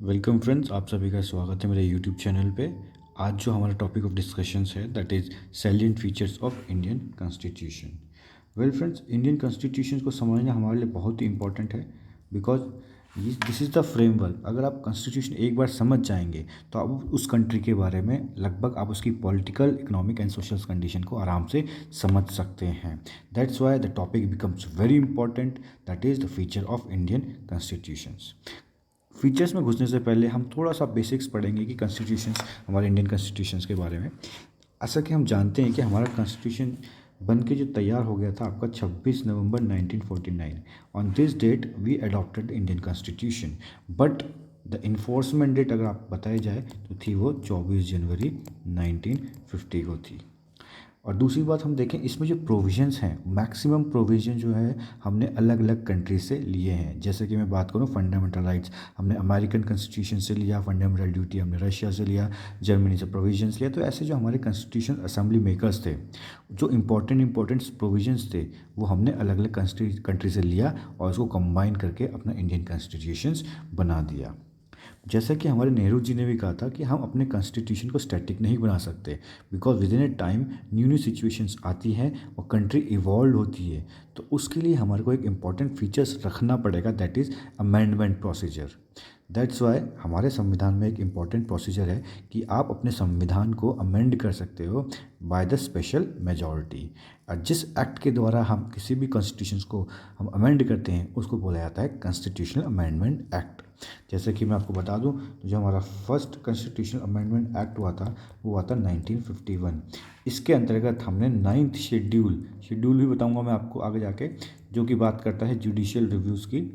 Welcome friends, आप सभी का स्वागत है मेरे यूट्यूब चैनल पे। आज जो हमारा टॉपिक ऑफ डिस्कशंस है that is salient features of Indian constitution. Well friends, Indian constitution को समझना हमारे लिए बहुत ही इंपॉर्टेंट है because this is the framework. अगर आप कॉन्स्टिट्यूशन एक बार समझ जाएंगे तो आप उस कंट्री के बारे में लगभग आप उसकी political, economic and social condition को आराम से समझ सकते हैं। That's why the topic becomes very important, that is the feature of Indian constitutions. Features में घुसने से पहले हम थोड़ा सा बेसिक्स पढ़ेंगे कि कॉन्स्टिट्यूशंस, हमारे इंडियन कॉन्स्टिट्यूशंस के बारे में। ऐसा कि हम जानते हैं कि हमारा कॉन्स्टिट्यूशन बन के जो तैयार हो गया था आपका 26 नवंबर 1949। On this date we adopted Indian constitution, but the enforcement date अगर आप बताई जाए तो थी वो 24 जनवरी 1950 को थी। और दूसरी बात हम देखें, इसमें जो प्रोविजंस हैं, मैक्सिमम प्रोविजन जो है हमने अलग अलग कंट्री से लिए हैं। जैसे कि मैं बात करूं फंडामेंटल राइट्स, हमने अमेरिकन कॉन्स्टिट्यूशन से लिया। फंडामेंटल ड्यूटी हमने रशिया से लिया, जर्मनी से प्रोविजंस लिया। तो ऐसे जो हमारे कॉन्स्टिट्यूशन असेंबली मेकर्स थे, जो इंपॉर्टेंट प्रोविजंस थे, वो हमने अलग अलग कंट्री से लिया और उसको कंबाइन करके अपना इंडियन कॉन्स्टिट्यूशंस बना दिया। जैसा कि हमारे नेहरू जी ने भी कहा था कि हम अपने कॉन्स्टिट्यूशन को स्टैटिक नहीं बना सकते, because with in A time new new situations आती हैं और कंट्री इवॉल्व होती है। तो उसके लिए हमारे को एक इम्पॉर्टेंट फीचर्स रखना पड़ेगा, that is amendment procedure. That's why हमारे संविधान में एक इम्पॉर्टेंट प्रोसीजर है कि आप अपने संविधान को अमेंड कर सकते हो बाय द स्पेशल मेजॉरिटी। और जिस एक्ट के द्वारा हम किसी भी कॉन्स्टिट्यूशन को हम अमेंड करते हैं उसको बोला जाता है कॉन्स्टिट्यूशनल अमेंडमेंट एक्ट। जैसे कि मैं आपको बता दूं, जो हमारा फर्स्ट कॉन्स्टिट्यूशनल अमेंडमेंट एक्ट हुआ था वो हुआ था 1951। इसके अंतर्गत हमने नाइन्थ शेड्यूल भी बताऊंगा मैं आपको आगे जाके, जो कि बात करता है जुडिशियल रिव्यूज़ की,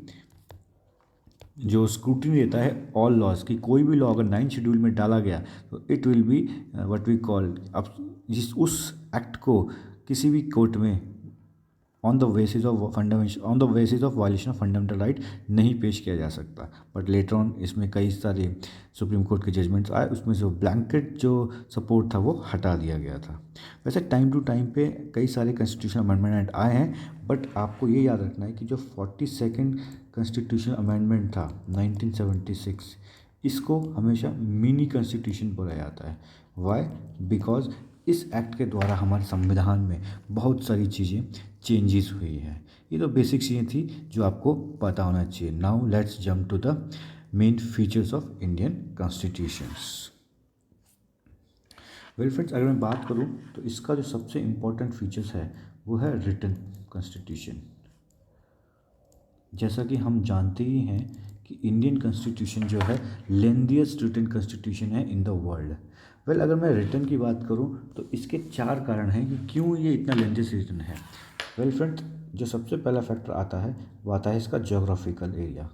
जो स्क्रूटिनी देता है ऑल लॉज की। कोई भी लॉ अगर 9 शेड्यूल में डाला गया तो it will be what we call, अब जिस उस एक्ट को किसी भी कोर्ट में on the basis of violation of fundamental right नहीं पेश किया जा सकता। बट लेटर ऑन इसमें कई सारे सुप्रीम कोर्ट के जजमेंट्स आए, उसमें जो ब्लैंकेट जो सपोर्ट था वो हटा दिया गया था। वैसे टाइम टू टाइम पे कई सारे कॉन्स्टिट्यूशन अमेंडमेंट एक्ट आए हैं, बट आपको ये याद रखना है कि जो 42nd कॉन्स्टिट्यूशन अमेंडमेंट था 1976, इसको हमेशा मिनी कॉन्स्टिट्यूशन बोला जाता है। वाई? बिकॉज इस एक्ट के द्वारा हमारे संविधान में बहुत सारी चीज़ें चेंजेस हुई हैं। ये तो बेसिक चीज़ें थी जो आपको पता होना चाहिए। Now let's jump to the main features of Indian constitutions. Well friends, अगर मैं बात करूं तो इसका जो सबसे इम्पोर्टेंट फीचर्स है वो है रिटन कॉन्स्टिट्यूशन। जैसा कि हम जानते ही हैं कि इंडियन कॉन्स्टिट्यूशन जो है लेंदिएस्ट रिटन कॉन्स्टिट्यूशन है इन द वर्ल्ड। वेल, अगर मैं रिटन की बात करूं तो इसके 4 कारण हैं कि क्यों ये इतना लेंदिएस्ट रिटन है। वेल फ्रेंड्स, जो सबसे पहला फैक्टर आता है वो आता है इसका geographical area,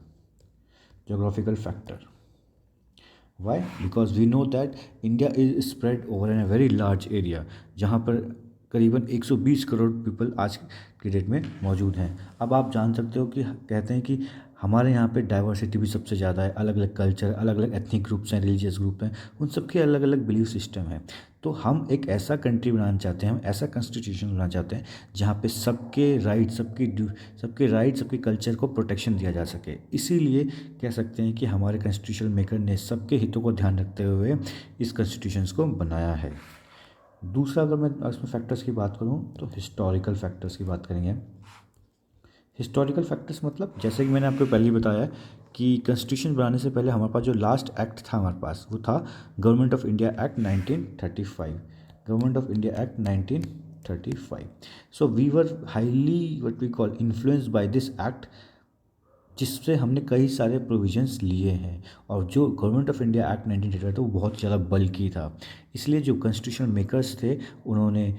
geographical factor. Why? Because we know that India is spread over an a very large area, जहाँ पर करीबन 120 करोड़ पीपल आज की डेट में मौजूद हैं। अब आप जान सकते हो कि कहते हैं कि हमारे यहाँ पे डाइवर्सिटी भी सबसे ज़्यादा है, अलग अलग कल्चर, अलग अलग एथनिक ग्रुप्स हैं, रिलीजियस ग्रुप हैं, उन सबके अलग अलग बिलीफ सिस्टम है। तो हम एक ऐसा कंट्री बनाना चाहते हैं, हम ऐसा कॉन्स्टिट्यूशन बनाना चाहते हैं जहाँ पे सबके राइट, सबके कल्चर को प्रोटेक्शन दिया जा सके। इसीलिए कह सकते हैं कि हमारे कॉन्स्टिट्यूशन मेकर ने सबके हितों को ध्यान रखते हुए इस कॉन्स्टिट्यूशन को बनाया है। दूसरा, अगर मैं इसमें फैक्टर्स की बात करूँ तो हिस्टोरिकल फैक्टर्स की बात करेंगे। हिस्टोरिकल फैक्टर्स मतलब जैसे कि मैंने आपको पहले ही बताया कि कॉन्स्टिट्यूशन बनाने से पहले हमारे पास जो लास्ट एक्ट था हमारे पास वो था government of India act 1935। Government of India act 1935। So we were highly what we call influenced by this act, जिससे हमने कई सारे प्रोविजंस लिए हैं। और जो गवर्नमेंट ऑफ इंडिया एक्ट 1935 था वो बहुत ज़्यादा बल्कि था, इसलिए जो कॉन्स्टिट्यूशन मेकर्स थे उन्होंने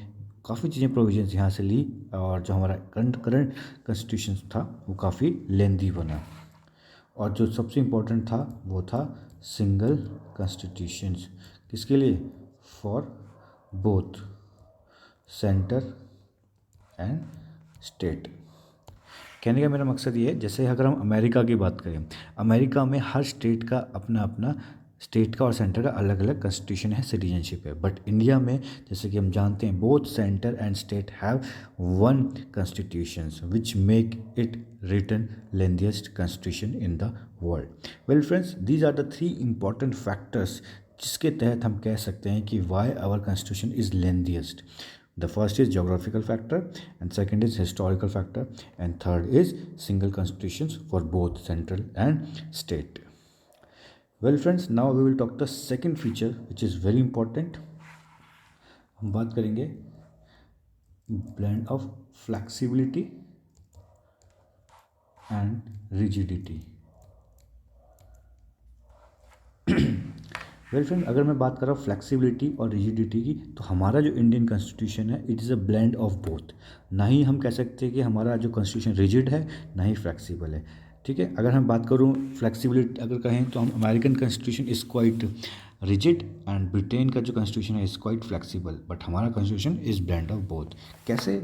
काफ़ी चीज़ें प्रोविजंस यहाँ से ली, और जो हमारा करंट कॉन्स्टिट्यूशन था वो काफ़ी लेंदी बना। और जो सबसे इम्पोर्टेंट था वो था सिंगल कॉन्स्टिट्यूशन। किसके लिए? For both centre and state. कहने का मेरा मकसद ये है, जैसे अगर हम अमेरिका की बात करें, अमेरिका में हर स्टेट का अपना अपना स्टेट का और सेंटर का अलग अलग कॉन्स्टिट्यूशन है, सिटीजनशिप है। बट इंडिया में जैसे कि हम जानते हैं both centre and state have one constitutions which make it written lengthiest constitution in the world. Well friends, these are the three important factors जिसके तहत हम कह सकते हैं कि why our constitution is lengthiest. The first is geographical factor, and second is historical factor, and third is single constitutions for both central and state. Well friends, now we will talk the second feature which is very important. हम बात करेंगे blend of flexibility and rigidity. Well friend, अगर मैं बात कर रहा हूँ flexibility और रिजिडिटी की, तो हमारा जो इंडियन कॉन्स्टिट्यूशन है it is a blend of both. ना ही हम कह सकते हैं कि हमारा जो कॉन्स्टिट्यूशन रिजिड है, ना ही फ्लेक्सिबल है। ठीक है, अगर हम बात करूँ फ्लेक्सिबिलिटी अगर कहें तो हम American constitution is quite rigid and Britain का जो कॉन्स्टिट्यूशन है इज़ क्वाइट फ्लेक्सिबल, बट हमारा constitution is blend of both. कैसे?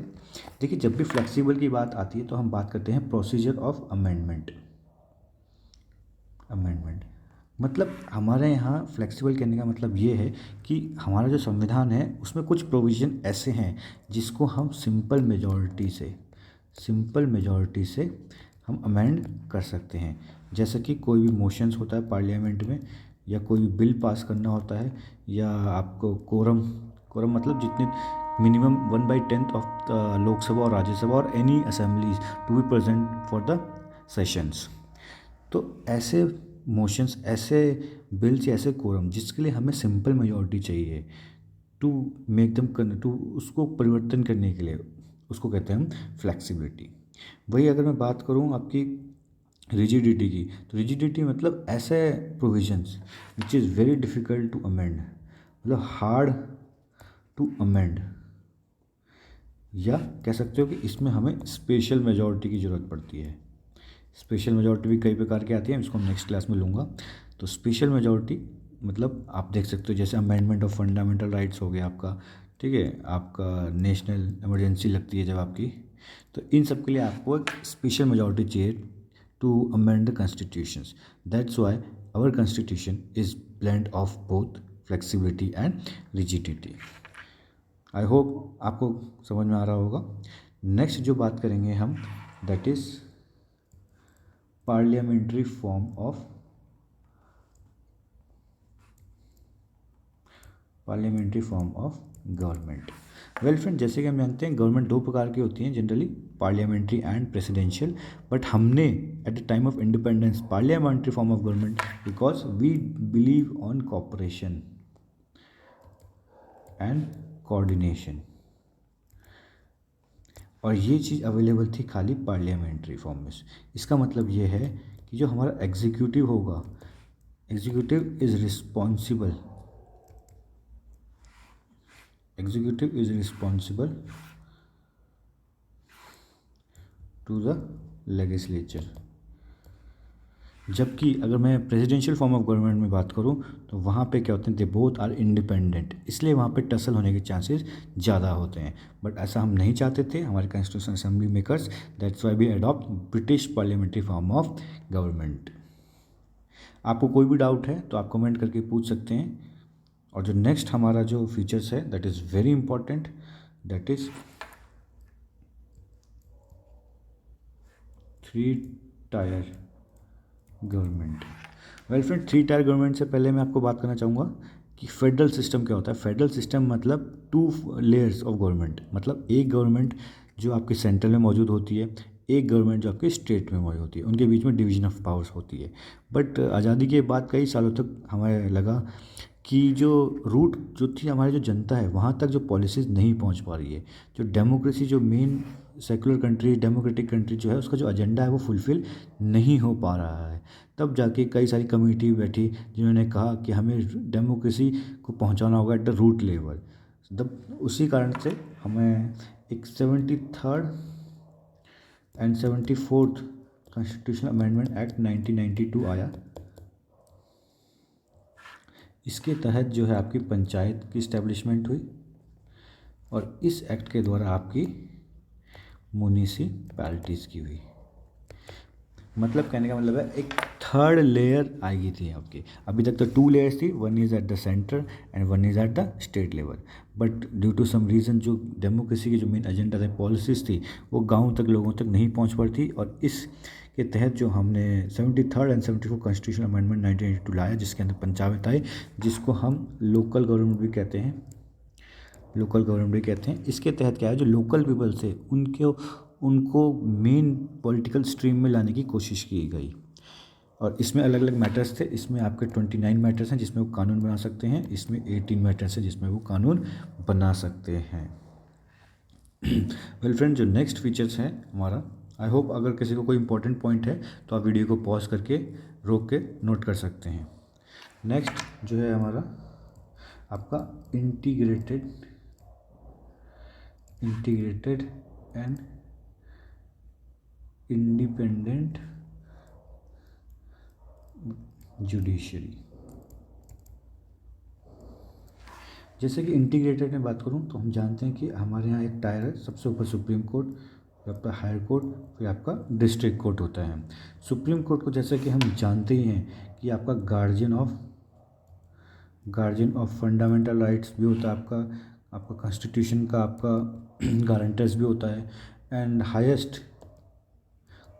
देखिए, जब भी फ्लेक्सिबल की बात आती है तो हम बात करते हैं प्रोसीजर ऑफ अमेंडमेंट। मतलब हमारे यहाँ फ्लेक्सिबल कहने का मतलब ये है कि हमारा जो संविधान है उसमें कुछ प्रोविज़न ऐसे हैं जिसको हम सिंपल मेजॉरिटी से हम अमेंड कर सकते हैं। जैसे कि कोई भी मोशंस होता है पार्लियामेंट में, या कोई भी बिल पास करना होता है, या आपको कोरम मतलब जितने मिनिमम 1/10 ऑफ द लोकसभा और राज्यसभा और any assemblies to be present for the sessions. तो ऐसे मोशंस, ऐसे बिल्स या ऐसे कोरम जिसके लिए हमें सिंपल मेजॉरिटी चाहिए टू मेक दम टू उसको परिवर्तन करने के लिए, उसको कहते हैं हम फ्लेक्सिबिलिटी। वही अगर मैं बात करूँ आपकी रिजिडिटी की, तो रिजिडिटी मतलब ऐसे provisions which is very difficult to amend, मतलब हार्ड टू अमेंड, या कह सकते हो कि इसमें हमें स्पेशल मेजॉरिटी की ज़रूरत पड़ती है। स्पेशल मेजॉरिटी भी कई प्रकार की आती है, इसको हम नेक्स्ट क्लास में लूँगा। तो स्पेशल मेजॉरिटी मतलब आप देख सकते हो जैसे अमेंडमेंट ऑफ फंडामेंटल राइट्स हो गया आपका, ठीक है, आपका नेशनल इमरजेंसी लगती है जब आपकी, तो इन सब के लिए आपको एक स्पेशल मेजॉरिटी चाहिए to amend the constitutions. That's why our constitution is blend of both flexibility and rigidity. I hope आपको समझ में आ रहा होगा। नेक्स्ट जो बात करेंगे हम, that is parliamentary form of government. Well friend, जैसे कि हम जानते हैं गवर्नमेंट दो प्रकार की होती हैं generally, parliamentary and presidential. But हमने at the time of independence parliamentary form of government because we believe on cooperation and coordination, और ये चीज़ अवेलेबल थी खाली पार्लियामेंट्री फॉर्म में। इसका मतलब ये है कि जो हमारा एग्जीक्यूटिव होगा, executive is responsible to the legislature. जबकि अगर मैं प्रेसिडेंशियल फॉर्म ऑफ गवर्नमेंट में बात करूं तो वहाँ पे क्या होते हैं, दे बोथ आर इंडिपेंडेंट, इसलिए वहाँ पे टसल होने के चांसेस ज़्यादा होते हैं। बट ऐसा हम नहीं चाहते थे हमारे constitution assembly makers, that's why we adopt British parliamentary form of government. आपको कोई भी डाउट है तो आप कमेंट करके पूछ सकते हैं। और जो नेक्स्ट हमारा जो फीचर्स है that is very important, that is three tier government. Well friend, three tier government से पहले मैं आपको बात करना चाहूँगा कि फेडरल सिस्टम क्या होता है। फेडरल सिस्टम मतलब 2 लेयर्स ऑफ गवर्नमेंट, मतलब एक गवर्नमेंट जो आपके सेंट्रल में मौजूद होती है, एक गवर्नमेंट जो आपके स्टेट में मौजूद होती है, उनके बीच में डिवीजन ऑफ पावर्स होती है। बट आज़ादी के बाद कई सालों तक हमें लगा कि जो रूट जो थी हमारी जो जनता है वहाँ तक जो पॉलिसीज़ नहीं पहुँच पा रही है, जो डेमोक्रेसी, जो main secular country, democratic country जो है उसका जो एजेंडा है वो फुलफ़िल नहीं हो पा रहा है। तब जाके कई सारी कमेटी बैठी जिन्होंने कहा कि हमें डेमोक्रेसी को पहुंचाना होगा एट द रूट लेवल। तब उसी कारण से हमें एक 73rd and 74th constitutional amendment act 1992 आया। इसके तहत जो है आपकी पंचायत की इस्टेब्लिशमेंट हुई, और इस एक्ट के द्वारा आपकी म्यूनिसिपैलिटीज़ की हुई। मतलब कहने का मतलब है एक थर्ड लेयर आएगी थी आपकी। अभी तक तो 2 लेयर्स थी, one is at the centre and one is at the state level. But due to some reason जो डेमोक्रेसी की जो मेन एजेंडा थे, पॉलिसीज़ थी, वो गाँव तक लोगों तक नहीं पहुँच पाती, और इस के तहत जो हमने 73rd एंड 74 कॉन्स्टिट्यूशन अमेंडमेंट 1982 लाया, जिसके अंदर पंचायत आई, जिसको हम लोकल गवर्नमेंट भी कहते हैं, लोकल गवर्नमेंट भी कहते हैं। इसके तहत क्या है, जो लोकल पीपल थे उनको मेन पॉलिटिकल स्ट्रीम में लाने की कोशिश की गई, और इसमें अलग अलग मैटर्स थे। इसमें आपके 29 मैटर्स हैं जिसमें वो कानून बना सकते हैं, इसमें 18 मैटर्स हैं जिसमें वो कानून बना सकते हैं। वेल फ्रेंड, जो नेक्स्ट फीचर्स हैं हमारा, आई होप अगर किसी को कोई इंपॉर्टेंट पॉइंट है तो आप वीडियो को पॉज करके रोक के नोट कर सकते हैं। नेक्स्ट जो है हमारा आपका इंटीग्रेटेड एंड इंडिपेंडेंट जुडिशरी। जैसे कि इंटीग्रेटेड में बात करूं तो हम जानते हैं कि हमारे यहाँ एक टायर है, सबसे ऊपर सुप्रीम कोर्ट, फिर आपका हायर कोर्ट, फिर आपका डिस्ट्रिक्ट कोर्ट होता है। सुप्रीम कोर्ट को जैसे कि हम जानते ही हैं कि आपका गार्जियन ऑफ फंडामेंटल राइट्स भी होता है, आपका कॉन्स्टिट्यूशन का आपका गारंटर्स भी होता है, and highest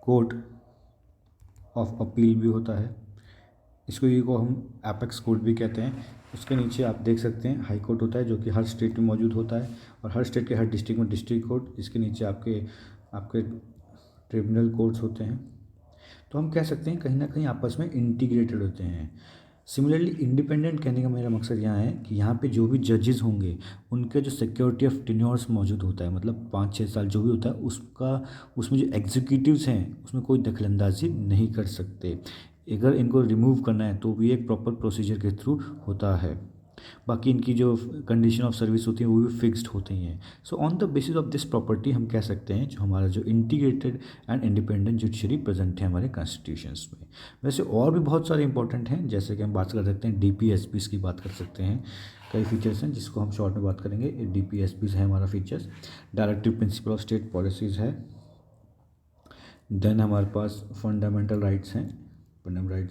court of appeal भी होता है। इसको हम एपेक्स कोर्ट भी कहते हैं। उसके नीचे आप देख सकते हैं हाई कोर्ट होता है, जो कि हर स्टेट में मौजूद होता है, और हर स्टेट के हर डिस्ट्रिक्ट में डिस्ट्रिक्ट कोर्ट। इसके नीचे आपके ट्रिब्यूनल कोर्ट्स होते हैं। तो हम कह सकते हैं कहीं ना कहीं आपस में इंटीग्रेटेड होते हैं। सिमिलरली इंडिपेंडेंट कहने का मेरा मकसद यहाँ है कि यहाँ पे जो भी जजेस होंगे उनके जो सिक्योरिटी ऑफ टेन्योर्स मौजूद होता है, मतलब 5-6 साल जो भी होता है, उसमें जो एग्जीक्यूटिव्स हैं उसमें कोई दखलंदाजी नहीं कर सकते। अगर इनको रिमूव करना है तो भी एक प्रॉपर प्रोसीजर के थ्रू होता है। बाकी इनकी जो कंडीशन ऑफ सर्विस होती है वो भी फिक्स्ड होती हैं। So on the basis of this property हम कह सकते हैं जो हमारा जो integrated and independent judiciary present है हमारे कॉन्स्टिट्यूशंस में। वैसे और भी बहुत सारे इंपॉर्टेंट हैं, जैसे कि हम बात कर सकते हैं DPSPs की बात कर सकते हैं। कई फीचर्स हैं जिसको हम शॉर्ट में बात करेंगे। DPSPs है हमारा features. Directive principle of state policies है। देन हमारे पास फंडामेंटल राइट्स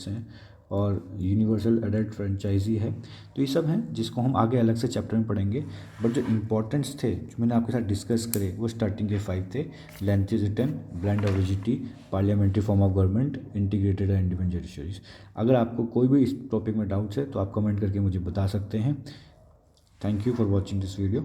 हैं और यूनिवर्सल एडल्ट फ्रेंचाइजी है। तो ये सब हैं जिसको हम आगे अलग से चैप्टर में पढ़ेंगे। बट जो इंपॉर्टेंट्स थे जो मैंने आपके साथ डिस्कस करे वो स्टार्टिंग के 5 थे: lengthiest written, blend of rigidity, parliamentary form of government, integrated and independent judiciaries. अगर आपको कोई भी इस टॉपिक में डाउट्स है तो आप कमेंट करके मुझे बता सकते हैं। Thank you for watching this video.